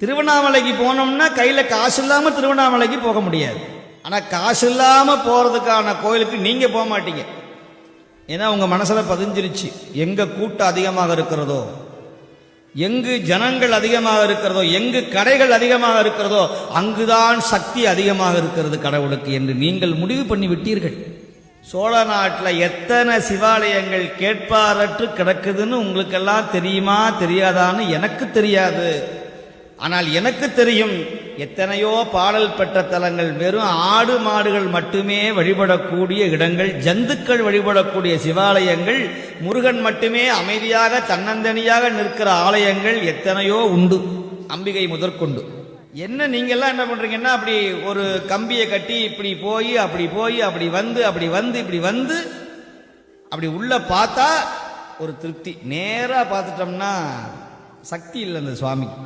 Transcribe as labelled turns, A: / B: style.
A: திருவண்ணாமலைக்கு போனோம்னா கையில காசு இல்லாம திருவண்ணாமலைக்கு போக முடியாது. ஆனா காசு இல்லாம போறதுக்கான கோயிலுக்கு நீங்க போக மாட்டீங்க. ஏன்னா உங்க மனசுல பதிஞ்சிருச்சு, எங்க கூட்டம் அதிகமாக இருக்கிறதோ, எங்கு ஜனங்கள் அதிகமாக இருக்கிறதோ, எங்கு கடைகள் அதிகமாக இருக்கிறதோ அங்குதான் சக்தி அதிகமாக இருக்கிறது கடவுளுக்கு என்று நீங்கள் முடிவு பண்ணி விட்டீர்கள். சோழ நாட்டில் எத்தனை சிவாலயங்கள் கேட்பாரற்று கிடக்குதுன்னு உங்களுக்கெல்லாம் தெரியுமா தெரியாதான்னு எனக்கு தெரியாது. ஆனால் எனக்கு தெரியும், எத்தனையோ பாடல் பெற்ற தலங்கள், வெறும் ஆடு மாடுகள் மட்டுமே வழிபடக்கூடிய இடங்கள், ஜந்துக்கள் வழிபடக்கூடிய சிவாலயங்கள், முருகன் மட்டுமே அமைதியாக தன்னந்தனியாக நிற்கிற ஆலயங்கள் எத்தனையோ உண்டு, அம்பிகை முதற்கொண்டு. என்ன நீங்கெல்லாம் என்ன பண்றீங்கன்னா, அப்படி ஒரு கம்பியை கட்டி இப்படி போய் அப்படி போய் அப்படி வந்து அப்படி வந்து இப்படி வந்து அப்படி உள்ள பார்த்தா ஒரு திருப்தி, நேரா பார்த்துட்டோம்னா சக்தி இல்லை அந்த சுவாமிக்கு.